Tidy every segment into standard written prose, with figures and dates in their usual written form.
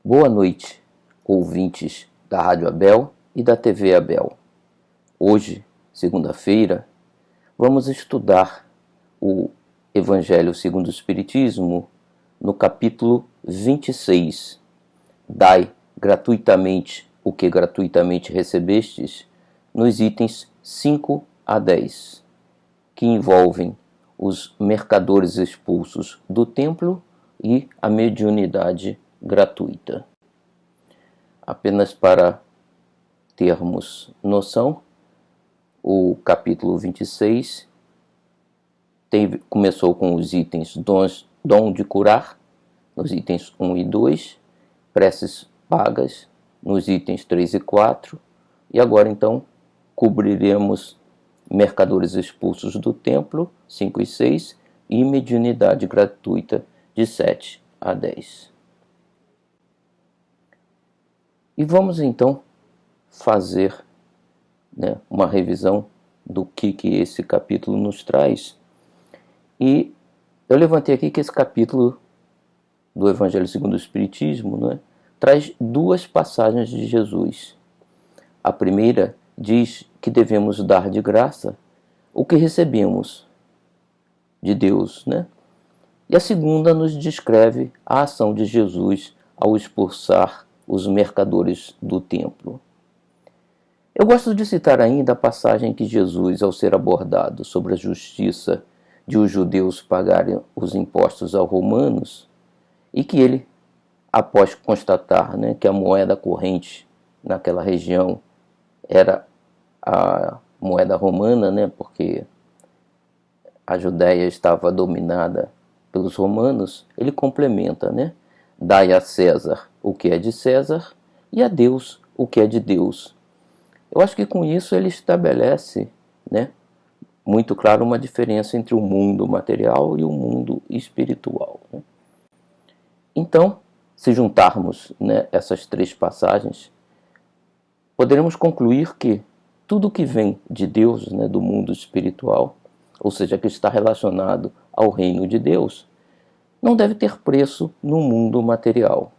Boa noite, ouvintes da Rádio Abel e da TV Abel. Hoje, segunda-feira, vamos estudar o Evangelho segundo o Espiritismo no capítulo 26. Dai gratuitamente o que gratuitamente recebestes, nos itens 5 a 10, que envolvem os mercadores expulsos do templo e a mediunidade gratuita. Apenas para termos noção, o capítulo 26 começou com os itens dom de curar, nos itens 1 e 2, preces pagas, nos itens 3 e 4, e agora então cobriremos mercadores expulsos do templo, 5 e 6, e mediunidade gratuita, de 7 a 10. E vamos então fazer uma revisão do que esse capítulo nos traz. E eu levantei aqui que esse capítulo do Evangelho segundo o Espiritismo traz duas passagens de Jesus. A primeira diz que devemos dar de graça o que recebemos de Deus, E a segunda nos descreve a ação de Jesus ao expulsar os mercadores do templo. Eu gosto de citar ainda a passagem que Jesus, ao ser abordado sobre a justiça de os judeus pagarem os impostos aos romanos, e que ele, após constatar que a moeda corrente naquela região era a moeda romana, porque a Judéia estava dominada pelos romanos, ele complementa, Dai a César o que é de César e a Deus o que é de Deus. Eu acho que com isso ele estabelece, muito claro uma diferença entre o mundo material e o mundo espiritual. Então, se juntarmos essas três passagens, poderemos concluir que tudo que vem de Deus, do mundo espiritual, ou seja, que está relacionado ao reino de Deus, não deve ter preço no mundo material.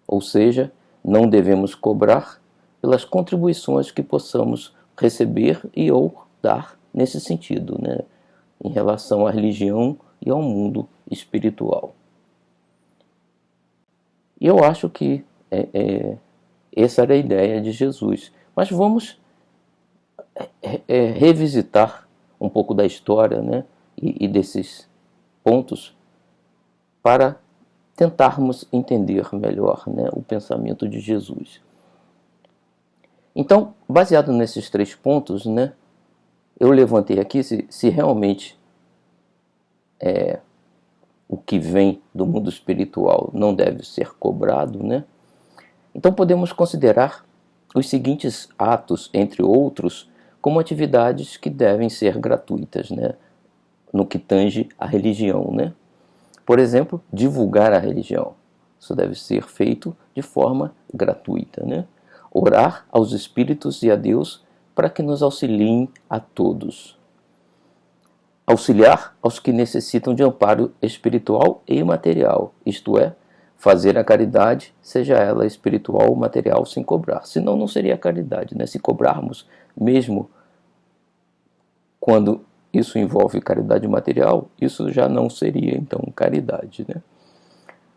Ou seja, não devemos cobrar pelas contribuições que possamos receber e ou dar nesse sentido, em relação à religião e ao mundo espiritual. E eu acho que essa era a ideia de Jesus. Mas vamos revisitar um pouco da história e desses pontos para tentarmos entender melhor o pensamento de Jesus. Então, baseado nesses três pontos, eu levantei aqui se realmente o que vem do mundo espiritual não deve ser cobrado, Então podemos considerar os seguintes atos, entre outros, como atividades que devem ser gratuitas, no que tange à religião, Por exemplo, divulgar a religião. Isso deve ser feito de forma gratuita, Orar aos espíritos e a Deus para que nos auxiliem a todos. Auxiliar aos que necessitam de amparo espiritual e material, isto é, fazer a caridade, seja ela espiritual ou material, sem cobrar. Senão não seria caridade, Se cobrarmos, mesmo quando isso envolve caridade material, isso já não seria, então, caridade,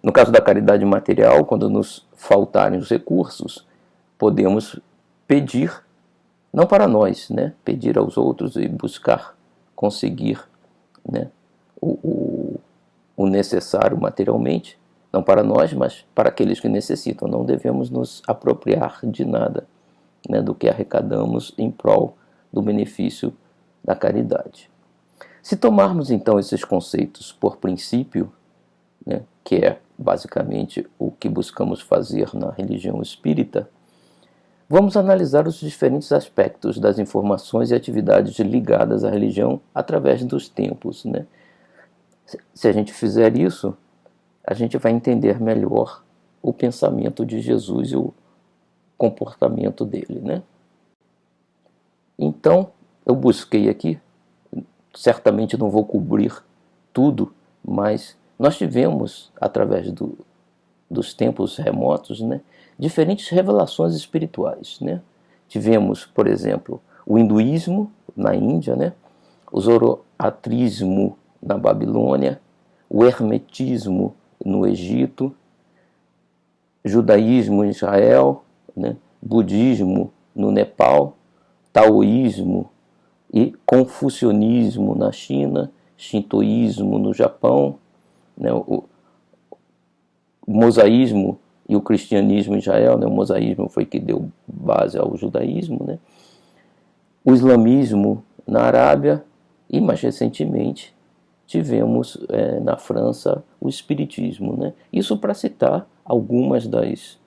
No caso da caridade material, quando nos faltarem os recursos, podemos pedir, não para nós, pedir aos outros e buscar conseguir o necessário materialmente, não para nós, mas para aqueles que necessitam. Não devemos nos apropriar de nada do que arrecadamos em prol do benefício da caridade. Se tomarmos então esses conceitos por princípio, que é basicamente o que buscamos fazer na religião espírita, vamos analisar os diferentes aspectos das informações e atividades ligadas à religião através dos tempos. Se a gente fizer isso, a gente vai entender melhor o pensamento de Jesus e o comportamento dele. Então, eu busquei aqui, certamente não vou cobrir tudo, mas nós tivemos, através dos tempos remotos, né, diferentes revelações espirituais, né? Tivemos, por exemplo, o hinduísmo na Índia, né, o zoroatrismo na Babilônia, o hermetismo no Egito, judaísmo em Israel, né, budismo no Nepal, taoísmo e confucionismo na China, shintoísmo no Japão, né, o mosaísmo e o cristianismo em Israel, né, o mosaísmo foi que deu base ao judaísmo, né, o islamismo na Arábia e, mais recentemente, tivemos na França o espiritismo, né? Isso para citar algumas das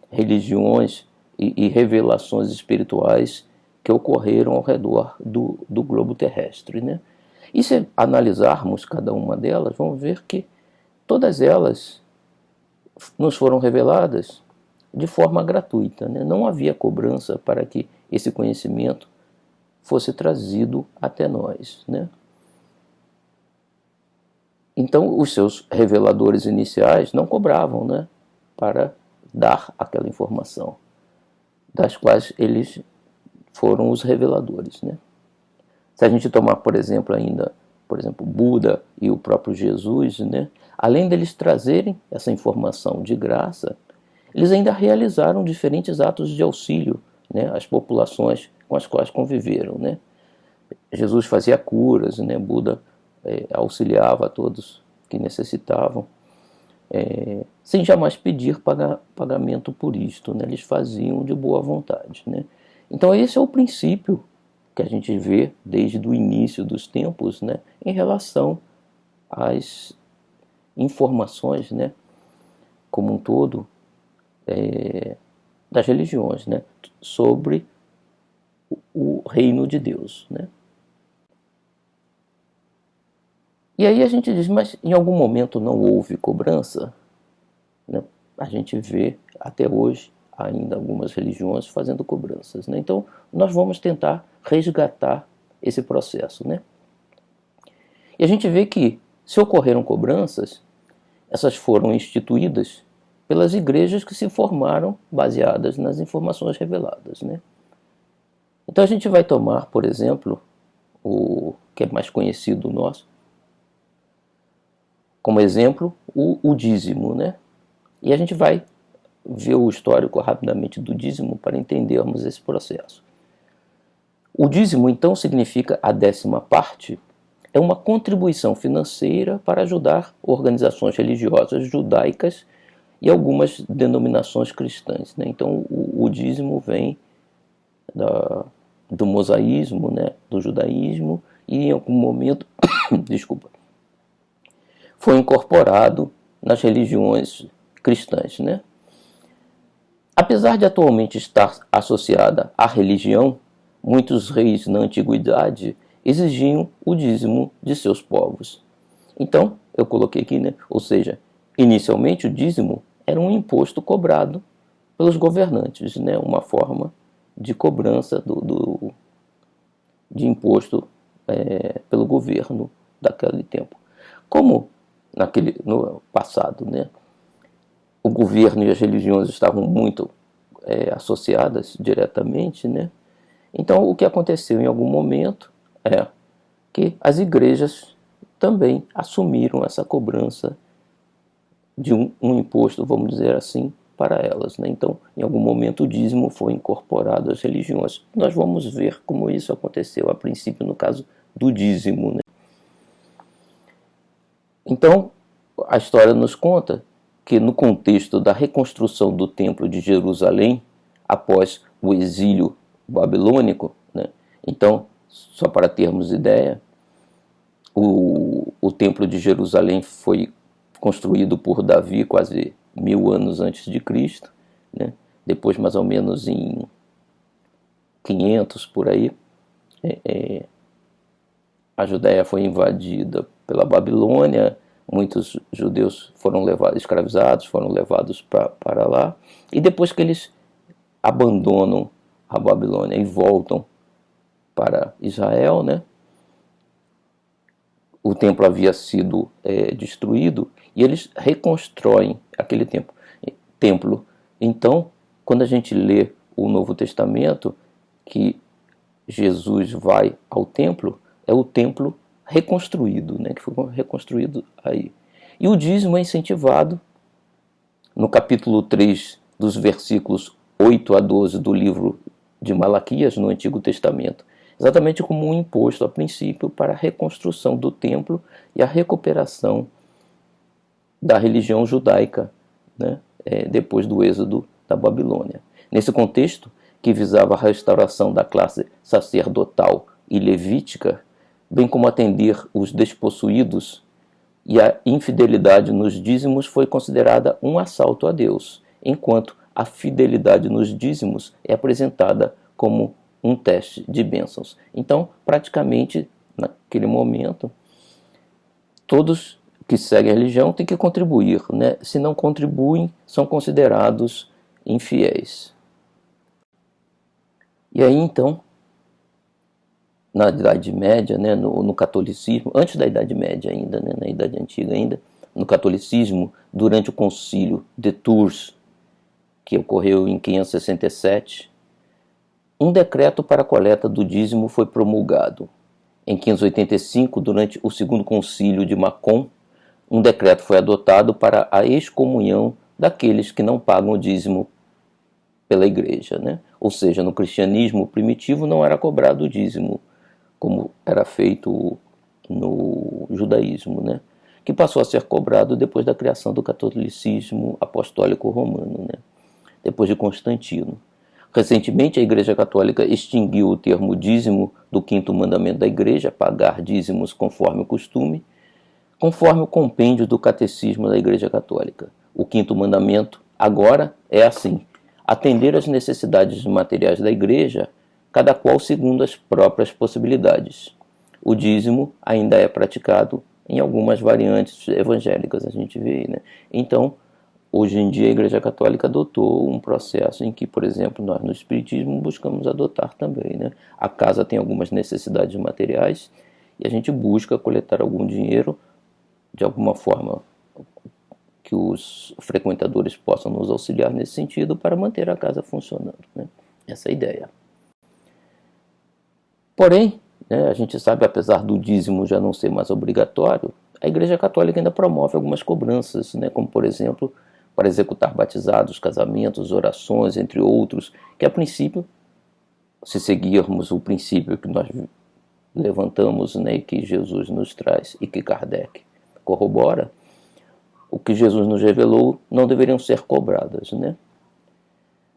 religiões e revelações espirituais que ocorreram ao redor do globo terrestre, né? E se analisarmos cada uma delas, vamos ver que todas elas nos foram reveladas de forma gratuita, né? Não havia cobrança para que esse conhecimento fosse trazido até nós, né? Então, os seus reveladores iniciais não cobravam, né, para dar aquela informação, das quais eles foram os reveladores, né? Se a gente tomar, por exemplo, Buda e o próprio Jesus, né, além deles trazerem essa informação de graça, eles ainda realizaram diferentes atos de auxílio, né, às populações com as quais conviveram, né? Jesus fazia curas, né? Buda auxiliava a todos que necessitavam, sem jamais pedir pagamento por isto, né? Eles faziam de boa vontade, né? Então esse é o princípio que a gente vê desde o início dos tempos, né, em relação às informações, né, como um todo, das religiões, né, sobre o reino de Deus, né. E aí a gente diz, mas em algum momento não houve cobrança? Né? A gente vê até hoje ainda algumas religiões fazendo cobranças, né? Então nós vamos tentar resgatar esse processo, né? E a gente vê que se ocorreram cobranças, essas foram instituídas pelas igrejas que se formaram baseadas nas informações reveladas, né? Então a gente vai tomar, por exemplo, o que é mais conhecido nosso, como exemplo, o dízimo, né? E a gente vai ver o histórico rapidamente do dízimo para entendermos esse processo. O dízimo, então, significa a 10ª parte, é uma contribuição financeira para ajudar organizações religiosas judaicas e algumas denominações cristãs, né? Então, o dízimo vem do mosaísmo, né? Do judaísmo, e em algum momento, desculpa, foi incorporado nas religiões cristãs, né? Apesar de atualmente estar associada à religião, muitos reis na antiguidade exigiam o dízimo de seus povos. Então, eu coloquei aqui, né? Ou seja, inicialmente o dízimo era um imposto cobrado pelos governantes, né? Uma forma de cobrança de imposto pelo governo daquele tempo. Como no passado, né, o governo e as religiões estavam muito associadas diretamente, né? Então o que aconteceu em algum momento é que as igrejas também assumiram essa cobrança de um imposto, vamos dizer assim, para elas, né? Então, em algum momento o dízimo foi incorporado às religiões. Nós vamos ver como isso aconteceu a princípio no caso do dízimo, né? Então, a história nos conta que no contexto da reconstrução do Templo de Jerusalém, após o exílio babilônico, né? Então, só para termos ideia, o Templo de Jerusalém foi construído por Davi quase 1000 anos antes de Cristo, né? Depois, mais ou menos em 500 por aí, a Judéia foi invadida pela Babilônia, muitos judeus foram escravizados, foram levados para lá, e depois que eles abandonam a Babilônia e voltam para Israel, né, o templo havia sido destruído e eles reconstroem aquele templo. templo. Então, quando a gente lê o Novo Testamento, que Jesus vai ao templo, é o templo reconstruído, né, que foi reconstruído aí. E o dízimo é incentivado no capítulo 3, dos versículos 8 a 12 do livro de Malaquias, no Antigo Testamento, exatamente como um imposto a princípio para a reconstrução do templo e a recuperação da religião judaica, né, depois do êxodo da Babilônia. Nesse contexto, que visava a restauração da classe sacerdotal e levítica, bem como atender os despossuídos, e a infidelidade nos dízimos foi considerada um assalto a Deus, enquanto a fidelidade nos dízimos é apresentada como um teste de bênçãos. Então, praticamente, naquele momento, todos que seguem a religião têm que contribuir, né? Se não contribuem, são considerados infiéis. E aí, então, na Idade Média, né, no catolicismo, antes da Idade Média ainda, né, na Idade Antiga ainda, no catolicismo, durante o concílio de Tours, que ocorreu em 567, um decreto para a coleta do dízimo foi promulgado. Em 585, durante o segundo concílio de Macon, um decreto foi adotado para a excomunhão daqueles que não pagam o dízimo pela igreja, né? Ou seja, no cristianismo primitivo não era cobrado o dízimo, como era feito no judaísmo, né? Que passou a ser cobrado depois da criação do catolicismo apostólico romano, né? Depois de Constantino. Recentemente, a Igreja Católica extinguiu o termo dízimo do quinto mandamento da Igreja, pagar dízimos conforme o costume, conforme o compêndio do Catecismo da Igreja Católica. O quinto mandamento agora é assim: atender às necessidades materiais da Igreja, cada qual segundo as próprias possibilidades. O dízimo ainda é praticado em algumas variantes evangélicas, a gente vê aí, né? Então, hoje em dia a Igreja Católica adotou um processo em que, por exemplo, nós no Espiritismo buscamos adotar também, né? A casa tem algumas necessidades materiais e a gente busca coletar algum dinheiro de alguma forma que os frequentadores possam nos auxiliar nesse sentido para manter a casa funcionando, né? Essa é a ideia. Porém, né, a gente sabe, apesar do dízimo já não ser mais obrigatório, a Igreja Católica ainda promove algumas cobranças, né, como, por exemplo, para executar batizados, casamentos, orações, entre outros, que a princípio, se seguirmos o princípio que nós levantamos, né, e que Jesus nos traz e que Kardec corrobora, o que Jesus nos revelou não deveriam ser cobradas, né?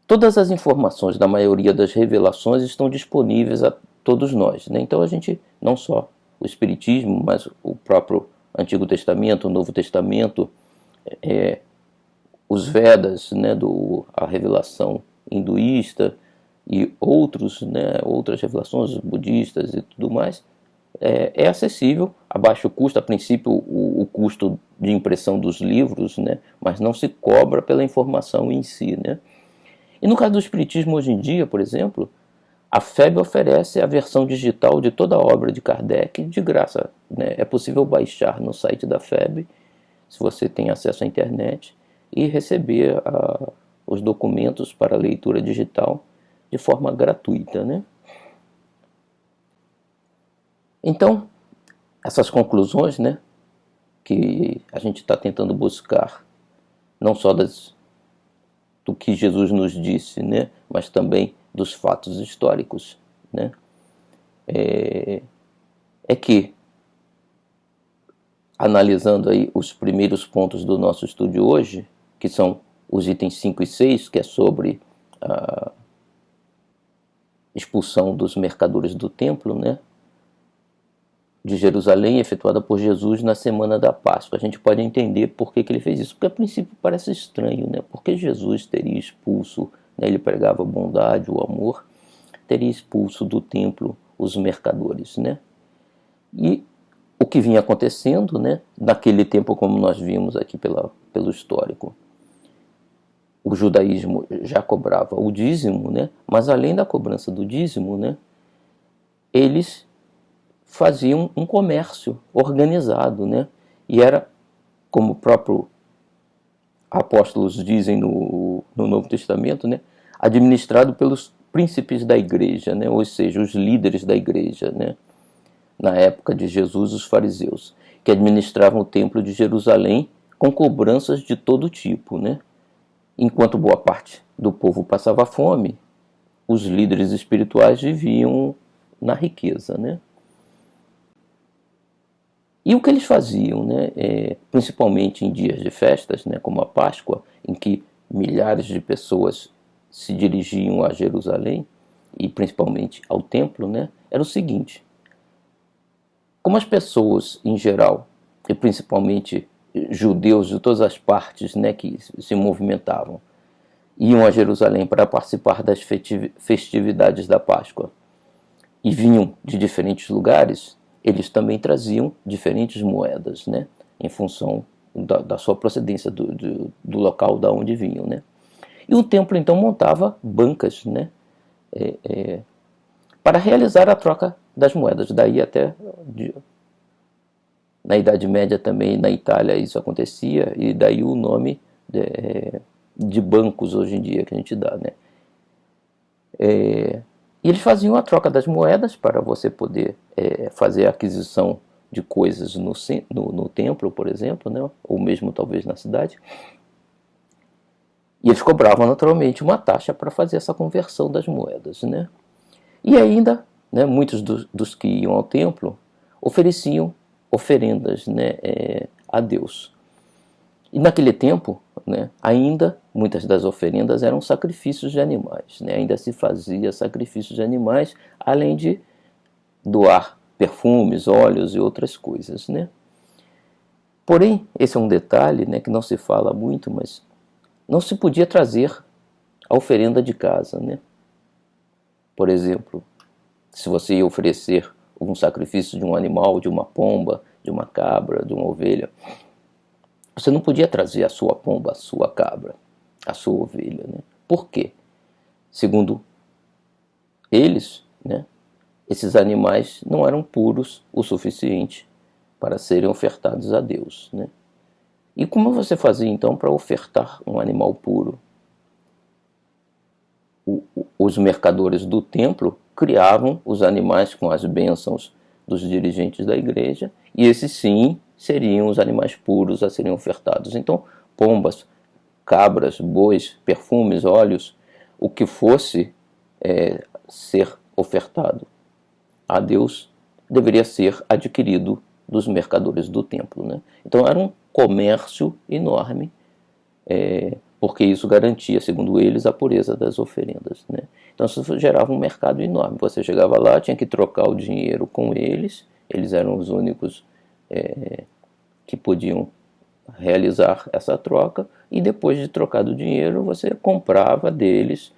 Todas as informações da maioria das revelações estão disponíveis a todos nós, né? Então a gente, não só o Espiritismo, mas o próprio Antigo Testamento, o Novo Testamento, os Vedas, né, a revelação hinduísta e outros, né, outras revelações budistas e tudo mais, é acessível a baixo custo, a princípio o custo de impressão dos livros, né, mas não se cobra pela informação em si, né? E no caso do Espiritismo hoje em dia, por exemplo, a FEB oferece a versão digital de toda a obra de Kardec de graça, né? É possível baixar no site da FEB, se você tem acesso à internet, e receber os documentos para leitura digital de forma gratuita, né? Então, essas conclusões, né, que a gente está tentando buscar, não só do que Jesus nos disse, né, mas também dos fatos históricos, né, é que, analisando aí os primeiros pontos do nosso estudo hoje, que são os itens 5 e 6, que é sobre a expulsão dos mercadores do templo, né, de Jerusalém, efetuada por Jesus na semana da Páscoa. A gente pode entender por que ele fez isso, porque a princípio parece estranho, né? Porque Jesus teria expulso, né, ele pregava a bondade, o amor, teria expulso do templo os mercadores, né? E o que vinha acontecendo, né, naquele tempo, como nós vimos aqui pelo histórico, o judaísmo já cobrava o dízimo, né? Mas além da cobrança do dízimo, né, eles faziam um comércio organizado, né? E era, como o próprio apóstolos dizem no Novo Testamento, né, administrado pelos príncipes da igreja, né, ou seja, os líderes da igreja, né, na época de Jesus, os fariseus, que administravam o templo de Jerusalém com cobranças de todo tipo, né? Enquanto boa parte do povo passava fome, os líderes espirituais viviam na riqueza, né? E o que eles faziam, né? Principalmente em dias de festas, né, como a Páscoa, em que milhares de pessoas se dirigiam a Jerusalém, e principalmente ao templo, né, era o seguinte: como as pessoas em geral, e principalmente judeus de todas as partes, né, que se movimentavam, iam a Jerusalém para participar das festividades da Páscoa e vinham de diferentes lugares, eles também traziam diferentes moedas, né, em função da sua procedência, do local da onde vinham, né. E o templo então montava bancas, né, para realizar a troca das moedas. Daí até na Idade Média também na Itália isso acontecia, e daí o nome de bancos hoje em dia que a gente dá, né. E eles faziam a troca das moedas para você poder fazer a aquisição de coisas no templo, por exemplo, né, ou mesmo talvez na cidade. E eles cobravam naturalmente uma taxa para fazer essa conversão das moedas, né. E ainda, né, muitos dos que iam ao templo ofereciam oferendas, né, a Deus. E naquele tempo, né, ainda muitas das oferendas eram sacrifícios de animais, né, ainda se fazia sacrifícios de animais, além de doar perfumes, óleos e outras coisas, né. Porém, esse é um detalhe, né, que não se fala muito, mas não se podia trazer a oferenda de casa, né. Por exemplo, se você ia oferecer um sacrifício de um animal, de uma pomba, de uma cabra, de uma ovelha, você não podia trazer a sua pomba, a sua cabra, a sua ovelha, né? Por quê? Segundo eles, né, esses animais não eram puros o suficiente para serem ofertados a Deus, né? E como você fazia então para ofertar um animal puro? Os mercadores do templo criavam os animais com as bênçãos dos dirigentes da igreja, e esses sim seriam os animais puros a serem ofertados. Então, pombas, cabras, bois, perfumes, óleos, o que fosse ser ofertado a Deus deveria ser adquirido dos mercadores do templo, né? Então era um comércio enorme, porque isso garantia, segundo eles, a pureza das oferendas, né? Então isso gerava um mercado enorme. Você chegava lá, tinha que trocar o dinheiro com eles, eles eram os únicos que podiam realizar essa troca, e depois de trocado o dinheiro, você comprava deles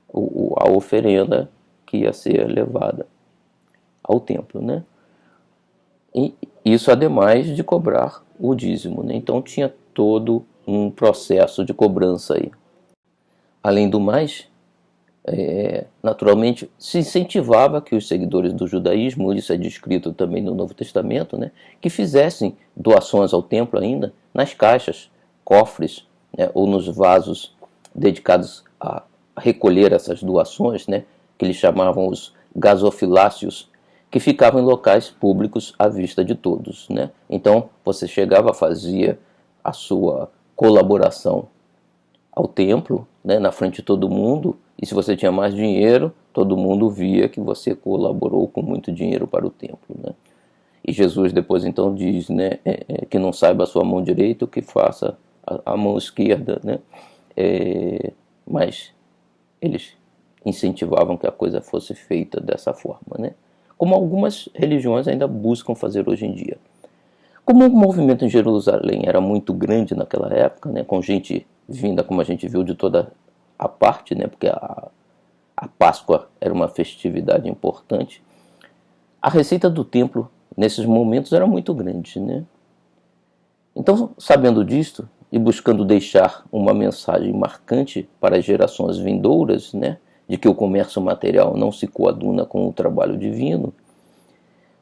a oferenda que ia ser levada ao templo, né? E isso ademais de cobrar o dízimo, né? Então tinha todo um processo de cobrança aí. Além do mais, naturalmente se incentivava que os seguidores do judaísmo, isso é descrito também no Novo Testamento, né, que fizessem doações ao templo ainda nas caixas, cofres, né, ou nos vasos dedicados a recolher essas doações, né, que eles chamavam os gasofiláceos, que ficavam em locais públicos à vista de todos, né? Então você chegava, fazia a sua colaboração ao templo, né, na frente de todo mundo, e se você tinha mais dinheiro, todo mundo via que você colaborou com muito dinheiro para o templo, né? E Jesus depois então diz, né, que não saiba a sua mão direita o que faça a mão esquerda, né? Mas eles incentivavam que a coisa fosse feita dessa forma, né? Como algumas religiões ainda buscam fazer hoje em dia. Como o movimento em Jerusalém era muito grande naquela época, né, com gente vinda, como a gente viu, de toda a parte, né, porque a Páscoa era uma festividade importante, a receita do templo nesses momentos era muito grande, né? Então, sabendo disto e buscando deixar uma mensagem marcante para as gerações vindouras, né, de que o comércio material não se coaduna com o trabalho divino,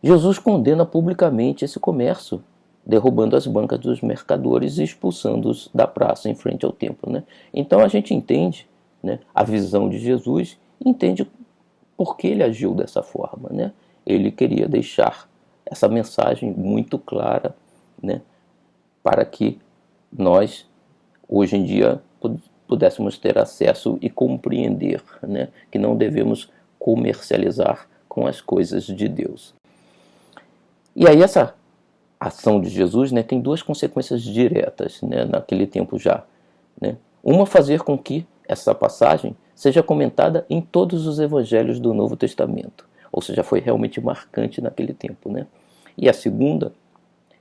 Jesus condena publicamente esse comércio derrubando as bancas dos mercadores e expulsando-os da praça em frente ao templo, né? Então a gente entende, né, a visão de Jesus, entende por que ele agiu dessa forma, né? Ele queria deixar essa mensagem muito clara, né, para que nós, hoje em dia, pudéssemos ter acesso e compreender, né, que não devemos comercializar com as coisas de Deus. E aí essa ação de Jesus, né, tem duas consequências diretas, né, naquele tempo já, né? Uma, fazer com que essa passagem seja comentada em todos os evangelhos do Novo Testamento, ou seja, foi realmente marcante naquele tempo, né? E a segunda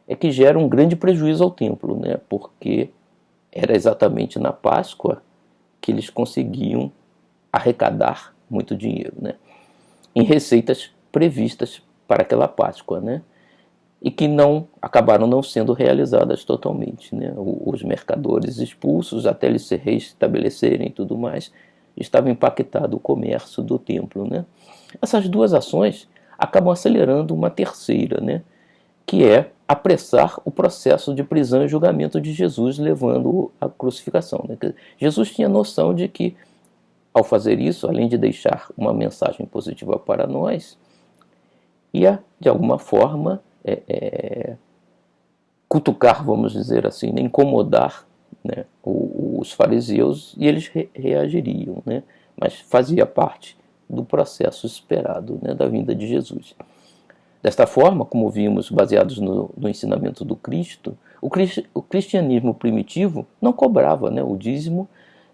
é que gera um grande prejuízo ao templo, né, porque era exatamente na Páscoa que eles conseguiam arrecadar muito dinheiro, né, em receitas previstas para aquela Páscoa, né, e que acabaram não sendo realizadas totalmente, né. Os mercadores expulsos, até eles se restabelecerem e tudo mais, estava impactado o comércio do templo, né. Essas duas ações acabam acelerando uma terceira, né, que é apressar o processo de prisão e julgamento de Jesus, levando-o à crucificação, né. Jesus tinha noção de que, ao fazer isso, além de deixar uma mensagem positiva para nós, ia, de alguma forma, cutucar, vamos dizer assim, né, incomodar, né, os fariseus, e eles reagiriam, né, mas fazia parte do processo esperado, né, da vinda de Jesus. Desta forma, como vimos, baseados no ensinamento do Cristo, o cristianismo primitivo não cobrava, né, o dízimo,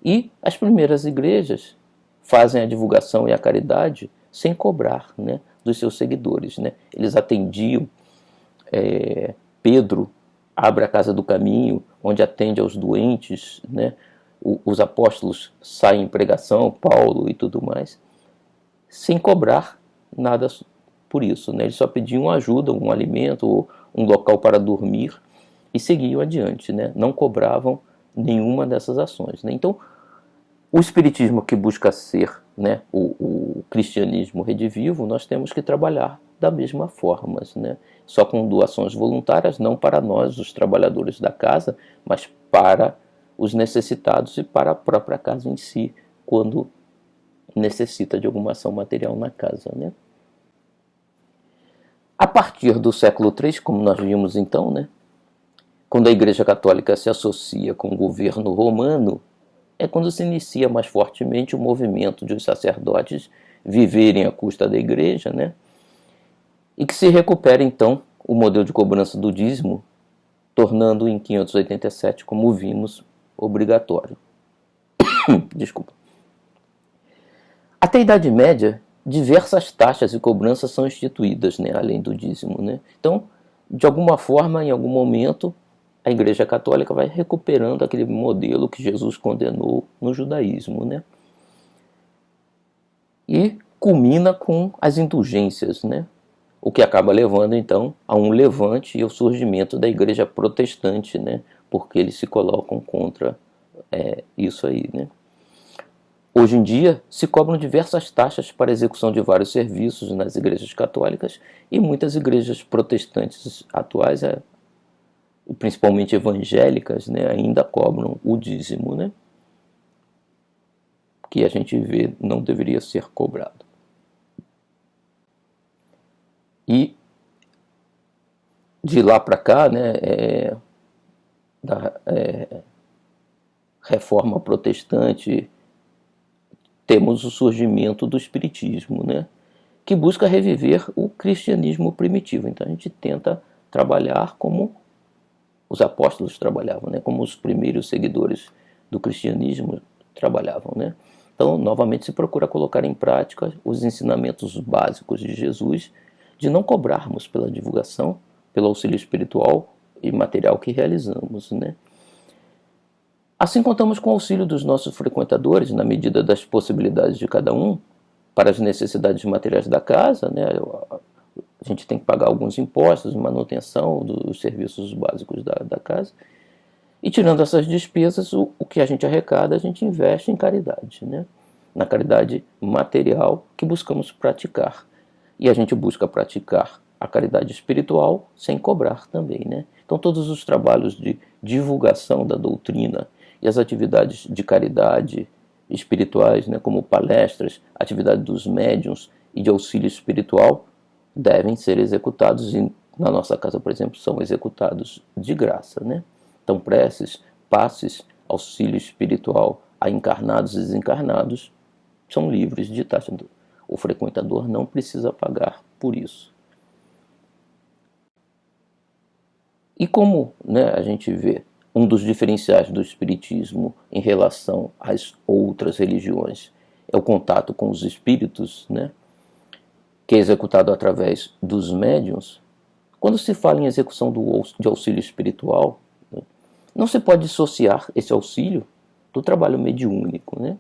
e as primeiras igrejas fazem a divulgação e a caridade sem cobrar, né, dos seus seguidores, né. Eles atendiam, Pedro abre a casa do caminho, onde atende aos doentes, né. Os apóstolos saem em pregação, Paulo e tudo mais, sem cobrar nada por isso, né. Eles só pediam ajuda, um alimento, ou um local para dormir, e seguiam adiante, né. Não cobravam nenhuma dessas ações, né. Então, o espiritismo, que busca ser, né, o cristianismo redivivo, nós temos que trabalhar da mesma forma, né, só com doações voluntárias, não para nós, os trabalhadores da casa, mas para os necessitados e para a própria casa em si, quando necessita de alguma ação material na casa, né. A partir do século III, como nós vimos então, né, quando a Igreja Católica se associa com o governo romano, é quando se inicia mais fortemente o movimento de os sacerdotes viverem à custa da Igreja, né, e que se recupera então o modelo de cobrança do dízimo, tornando em 587, como vimos, obrigatório. Desculpa. Até a Idade Média, diversas taxas e cobranças são instituídas, né, além do dízimo, né. Então, de alguma forma, em algum momento, a Igreja Católica vai recuperando aquele modelo que Jesus condenou no judaísmo, né. E culmina com as indulgências, né, o que acaba levando então a um levante e ao surgimento da Igreja Protestante, né, porque eles se colocam contra isso aí, né. Hoje em dia, se cobram diversas taxas para a execução de vários serviços nas igrejas católicas, e muitas igrejas protestantes atuais, principalmente evangélicas, né, ainda cobram o dízimo, né, que a gente vê não deveria ser cobrado. E de lá para cá, né, da reforma protestante, temos o surgimento do espiritismo, né, que busca reviver o cristianismo primitivo. Então a gente tenta trabalhar como os apóstolos trabalhavam, né, como os primeiros seguidores do cristianismo trabalhavam, né. Então, novamente, se procura colocar em prática os ensinamentos básicos de Jesus, de não cobrarmos pela divulgação, pelo auxílio espiritual e material que realizamos, né. Assim, contamos com o auxílio dos nossos frequentadores, na medida das possibilidades de cada um, para as necessidades materiais da casa, né. A gente tem que pagar alguns impostos, manutenção dos serviços básicos da casa. E tirando essas despesas, o que a gente arrecada, a gente investe em caridade, né? Na caridade material que buscamos praticar. E a gente busca praticar a caridade espiritual sem cobrar também, né? Então todos os trabalhos de divulgação da doutrina e as atividades de caridade espirituais, né, como palestras, atividade dos médiuns e de auxílio espiritual, devem ser executados e na nossa casa, por exemplo, são executados de graça, né? Então preces, passes, auxílio espiritual a encarnados e desencarnados são livres de taxa. O frequentador não precisa pagar por isso. E como, né, a gente vê um dos diferenciais do Espiritismo em relação às outras religiões é o contato com os espíritos, né, que é executado através dos médiuns. Quando se fala em execução de auxílio espiritual, né, não se pode dissociar esse auxílio do trabalho mediúnico, né?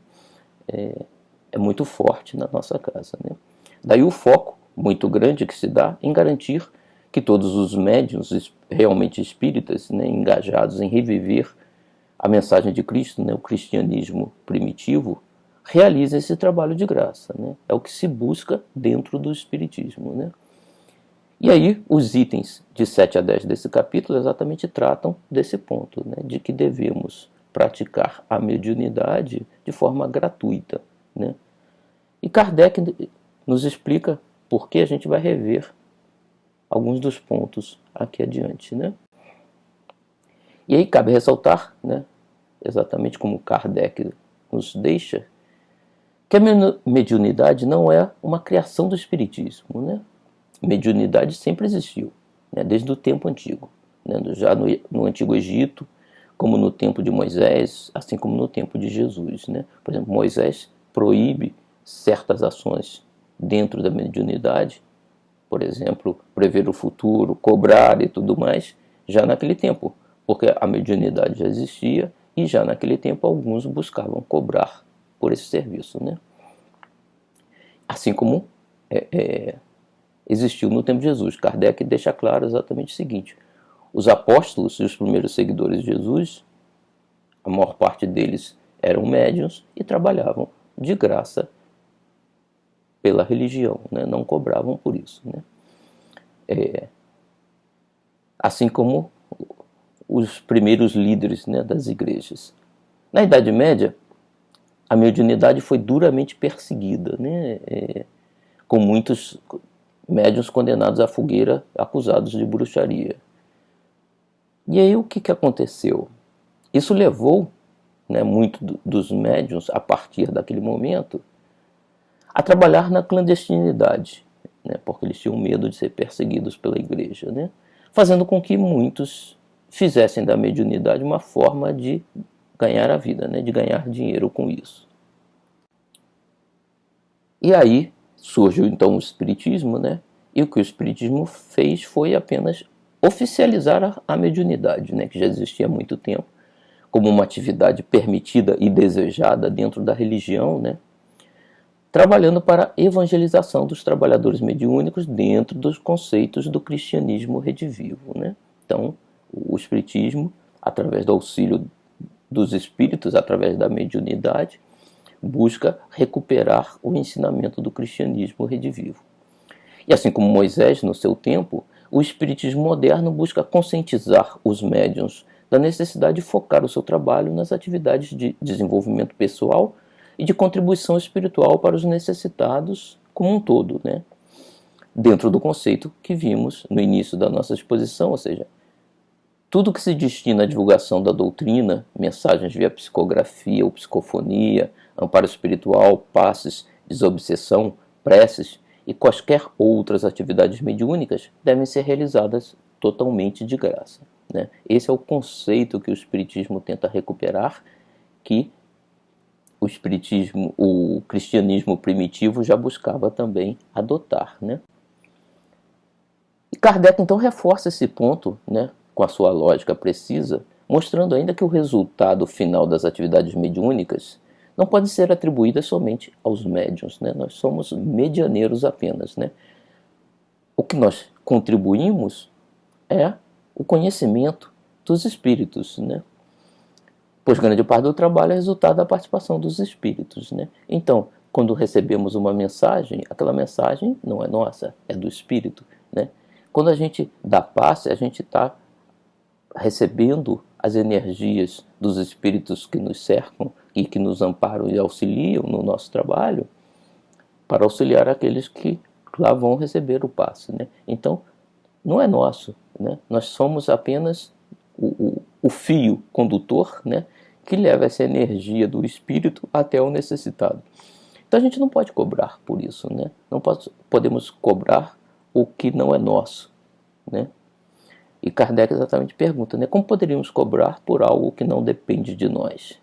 É muito forte na nossa casa, né? Daí o foco muito grande que se dá em garantir que todos os médiuns realmente espíritas, né, engajados em reviver a mensagem de Cristo, né, o cristianismo primitivo, realizem esse trabalho de graça, né? É o que se busca dentro do espiritismo, né? E aí os itens de 7 a 10 desse capítulo exatamente tratam desse ponto, né, de que devemos praticar a mediunidade de forma gratuita, né? E Kardec nos explica por que a gente vai rever alguns dos pontos aqui adiante, né? E aí cabe ressaltar, né, exatamente como Kardec nos deixa, que a mediunidade não é uma criação do espiritismo, né? Mediunidade sempre existiu, né, desde o tempo antigo, né, já no Antigo Egito, como no tempo de Moisés, assim como no tempo de Jesus, né? Por exemplo, Moisés proíbe certas ações dentro da mediunidade, por exemplo, prever o futuro, cobrar e tudo mais, já naquele tempo, porque a mediunidade já existia e já naquele tempo alguns buscavam cobrar por esse serviço, né? Assim como existiu no tempo de Jesus. Kardec deixa claro exatamente o seguinte: os apóstolos e os primeiros seguidores de Jesus, a maior parte deles eram médiuns e trabalhavam de graça pela religião, né? Não cobravam por isso, né? Assim como os primeiros líderes, né, das igrejas. Na Idade Média, a mediunidade foi duramente perseguida, né? Com muitos médiuns condenados à fogueira, acusados de bruxaria. E aí o que aconteceu? Isso levou, né, muito dos médiuns, a partir daquele momento, a trabalhar na clandestinidade, né, porque eles tinham medo de ser perseguidos pela igreja, né, fazendo com que muitos fizessem da mediunidade uma forma de ganhar a vida, né, de ganhar dinheiro com isso. E aí surgiu então o Espiritismo, né, e o que o Espiritismo fez foi apenas oficializar a mediunidade, né, que já existia há muito tempo, como uma atividade permitida e desejada dentro da religião, né, trabalhando para a evangelização dos trabalhadores mediúnicos dentro dos conceitos do cristianismo redivivo, né? Então, o Espiritismo, através do auxílio dos espíritos, através da mediunidade, busca recuperar o ensinamento do cristianismo redivivo. E assim como Moisés, no seu tempo, o espiritismo moderno busca conscientizar os médiuns da necessidade de focar o seu trabalho nas atividades de desenvolvimento pessoal e de contribuição espiritual para os necessitados como um todo, né? Dentro do conceito que vimos no início da nossa exposição, ou seja, tudo que se destina à divulgação da doutrina, mensagens via psicografia ou psicofonia, amparo espiritual, passes, desobsessão, preces e quaisquer outras atividades mediúnicas devem ser realizadas totalmente de graça, né? Esse é o conceito que o Espiritismo tenta recuperar, que o cristianismo primitivo já buscava também adotar, né? E Kardec então reforça esse ponto, né, com a sua lógica precisa, mostrando ainda que o resultado final das atividades mediúnicas não pode ser atribuído somente aos médiuns, né? Nós somos medianeiros apenas, né? O que nós contribuímos é o conhecimento dos espíritos, né? Pois grande parte do trabalho é resultado da participação dos espíritos, né? Então, quando recebemos uma mensagem, aquela mensagem não é nossa, é do espírito, né? quando a gente dá passe, a gente está recebendo as energias dos espíritos que nos cercam e que nos amparam e auxiliam no nosso trabalho, para auxiliar aqueles que lá vão receber o passe, né? Então, não é nosso, né? Nós somos apenas o fio condutor, né, que leva essa energia do espírito até o necessitado. Então a gente não pode cobrar por isso, né? Não podemos cobrar o que não é nosso, né? E Kardec exatamente pergunta, né, como poderíamos cobrar por algo que não depende de nós?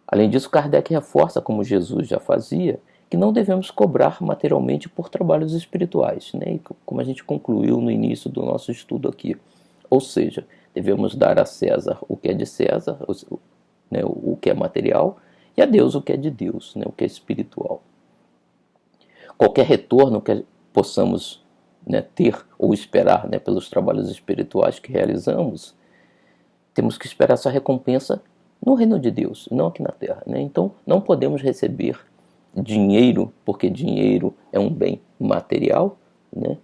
Além disso, Kardec reforça, como Jesus já fazia, que não devemos cobrar materialmente por trabalhos espirituais, né? E como a gente concluiu no início do nosso estudo aqui. Ou seja, devemos dar a César o que é de César, né, o que é material, e a Deus o que é de Deus, né, o que é espiritual. Qualquer retorno que possamos, né, ter ou esperar, né, pelos trabalhos espirituais que realizamos, temos que esperar essa recompensa no reino de Deus, não aqui na Terra, né? Então, não podemos receber dinheiro, porque dinheiro é um bem material, né?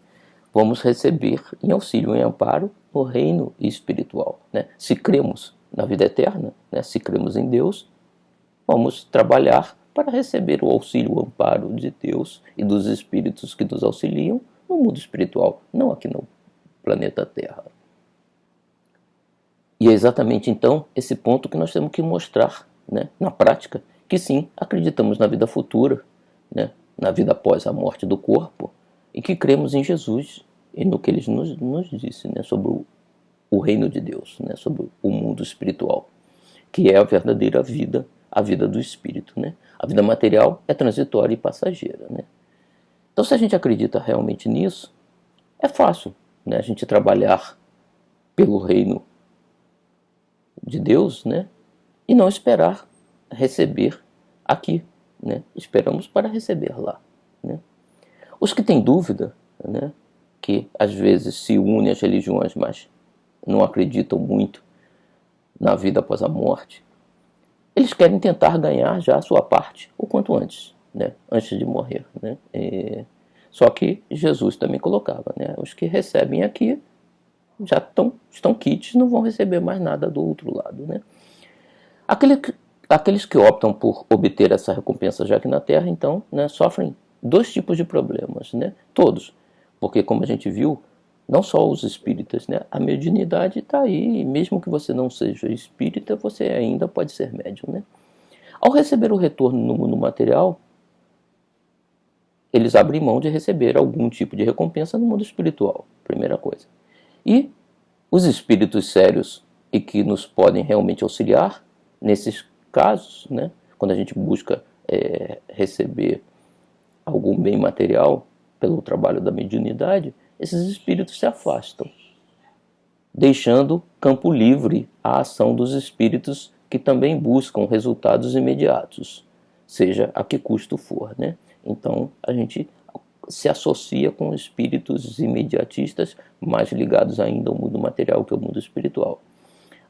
Vamos receber em auxílio, em amparo, no reino espiritual, né? Se cremos na vida eterna, né? Se cremos em Deus, vamos trabalhar para receber o auxílio, o amparo de Deus e dos espíritos que nos auxiliam no mundo espiritual, não aqui no planeta Terra. E é exatamente então esse ponto que nós temos que mostrar, né, na prática, que sim, acreditamos na vida futura, né, na vida após a morte do corpo, e que cremos em Jesus e no que ele nos disse, né, sobre o reino de Deus, né, sobre o mundo espiritual, que é a verdadeira vida, a vida do espírito, né? A vida material é transitória e passageira, né? Então, se a gente acredita realmente nisso, é fácil, né, a gente trabalhar pelo reino de Deus, né, e não esperar receber aqui, né? Esperamos para receber lá, né? Os que têm dúvida, né, que às vezes se unem às religiões, mas não acreditam muito na vida após a morte, eles querem tentar ganhar já a sua parte o quanto antes, né, antes de morrer, né? Só que Jesus também colocava, né, os que recebem aqui já estão quites, não vão receber mais nada do outro lado, né? Aqueles que optam por obter essa recompensa já aqui na Terra, então, né, sofrem dois tipos de problemas, né? Todos, porque como a gente viu, não só os espíritas, né? A mediunidade está aí, e mesmo que você não seja espírita, você ainda pode ser médium, né? Ao receber o retorno no mundo material, eles abrem mão de receber algum tipo de recompensa no mundo espiritual, primeira coisa. E os espíritos sérios e que nos podem realmente auxiliar, nesses casos, né, quando a gente busca receber algum bem material pelo trabalho da mediunidade, esses espíritos se afastam, deixando campo livre à ação dos espíritos que também buscam resultados imediatos, seja a que custo for, né? Então a gente se associa com espíritos imediatistas mais ligados ainda ao mundo material que ao mundo espiritual.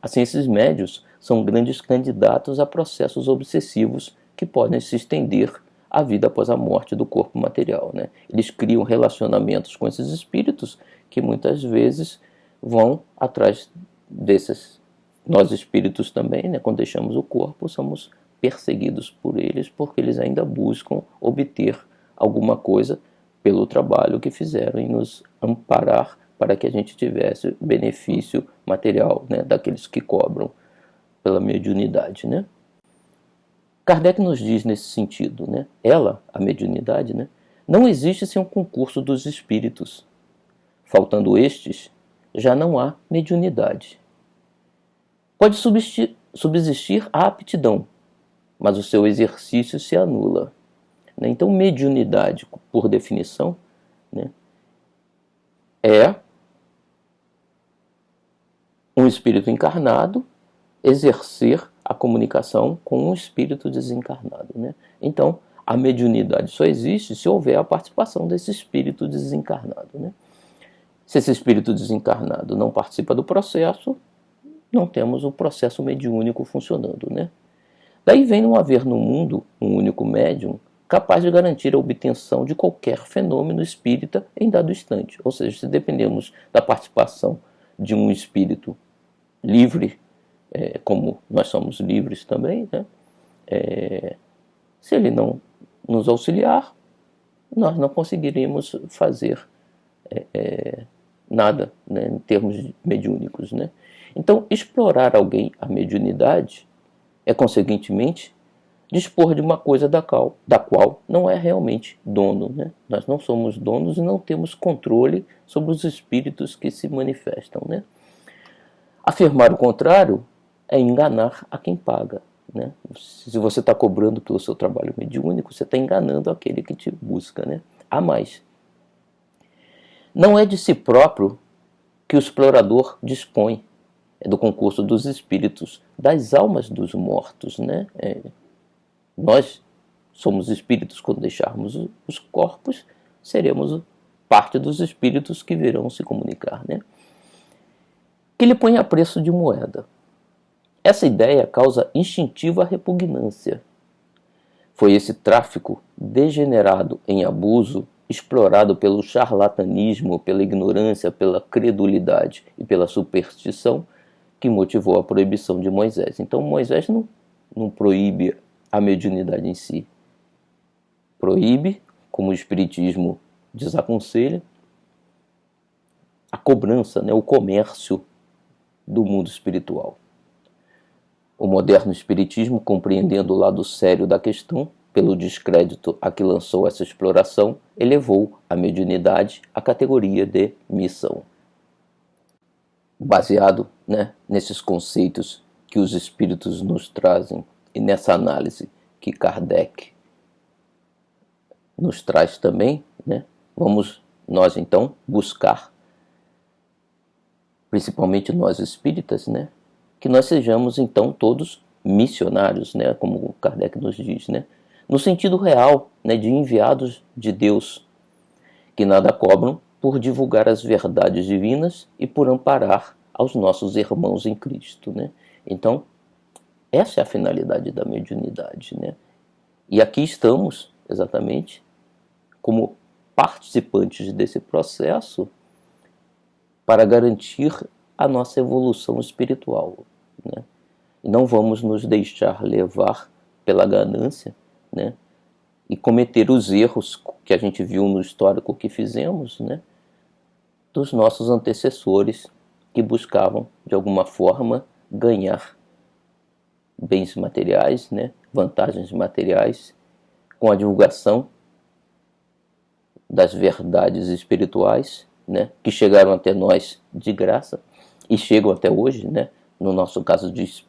Assim, esses médios são grandes candidatos a processos obsessivos que podem se estender à vida após a morte do corpo material, né? Eles criam relacionamentos com esses espíritos que muitas vezes vão atrás desses. Nós espíritos também, né, quando deixamos o corpo, somos perseguidos por eles porque eles ainda buscam obter alguma coisa pelo trabalho que fizeram em nos amparar para que a gente tivesse benefício material, né, daqueles que cobram pela mediunidade, né? Kardec nos diz nesse sentido, né? Ela, a mediunidade, né, não existe sem um concurso dos espíritos. Faltando estes, já não há mediunidade. Pode subsistir a aptidão, mas o seu exercício se anula. Então, mediunidade, por definição, né, é um espírito encarnado exercer a comunicação com um espírito desencarnado, né? Então, a mediunidade só existe se houver a participação desse espírito desencarnado, né? Se esse espírito desencarnado não participa do processo, não temos o processo mediúnico funcionando, né? Daí vem não haver no mundo um único médium capaz de garantir a obtenção de qualquer fenômeno espírita em dado instante. Ou seja, se dependemos da participação de um espírito livre, como nós somos livres também, né? Se ele não nos auxiliar, nós não conseguiríamos fazer nada, né, em termos mediúnicos, né? Então, explorar a mediunidade é, consequentemente, dispor de uma coisa da qual não é realmente dono, né? Nós não somos donos e não temos controle sobre os espíritos que se manifestam, né? Afirmar o contrário é enganar a quem paga, né? Se você está cobrando pelo seu trabalho mediúnico, você está enganando aquele que te busca, né? A mais. Não é de si próprio que o explorador dispõe, é do concurso dos espíritos, das almas dos mortos, né? Nós somos espíritos. Quando deixarmos os corpos, seremos parte dos espíritos que virão se comunicar, né? Que lhe põe a preço de moeda. Essa ideia causa instintiva repugnância. Foi esse tráfico degenerado em abuso, explorado pelo charlatanismo, pela ignorância, pela credulidade e pela superstição, que motivou a proibição de Moisés. Então Moisés não proíbe a mediunidade em si. Proíbe, como o Espiritismo desaconselha, a cobrança, né, o comércio do mundo espiritual. O moderno Espiritismo, compreendendo o lado sério da questão, pelo descrédito a que lançou essa exploração, elevou a mediunidade à categoria de missão. Baseado, né, nesses conceitos que os espíritos nos trazem e nessa análise que Kardec nos traz também, né, vamos nós então buscar, principalmente nós espíritas, né, que nós sejamos então todos missionários, né, como Kardec nos diz, né, no sentido real, né, de enviados de Deus, que nada cobram por divulgar as verdades divinas e por amparar aos nossos irmãos em Cristo, né? Então, essa é a finalidade da mediunidade, né? E aqui estamos, exatamente, como participantes desse processo para garantir a nossa evolução espiritual, né? E não vamos nos deixar levar pela ganância, né? E cometer os erros que a gente viu no histórico que fizemos, né, dos nossos antecessores que buscavam, de alguma forma, ganhar bens materiais, né, vantagens materiais, com a divulgação das verdades espirituais, né, que chegaram até nós de graça e chegam até hoje, né, no nosso caso de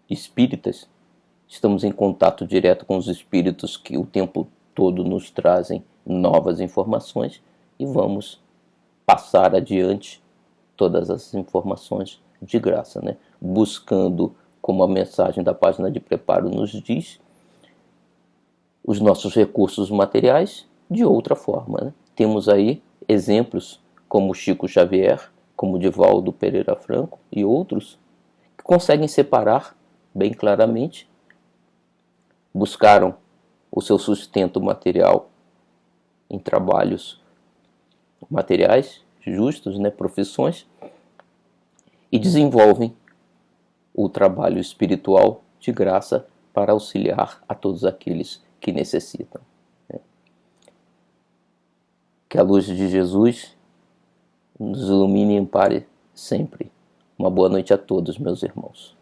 espíritas. Estamos em contato direto com os espíritos que o tempo todo nos trazem novas informações e vamos passar adiante todas essas informações de graça, né? Buscando, como a mensagem da página de preparo nos diz, os nossos recursos materiais de outra forma, né? Temos aí exemplos como Chico Xavier, como Divaldo Pereira Franco e outros que conseguem separar bem claramente. Buscaram o seu sustento material em trabalhos materiais justos, né, profissões, e desenvolvem o trabalho espiritual de graça para auxiliar a todos aqueles que necessitam, né? Que a luz de Jesus nos ilumine e ampare sempre. Uma boa noite a todos, meus irmãos.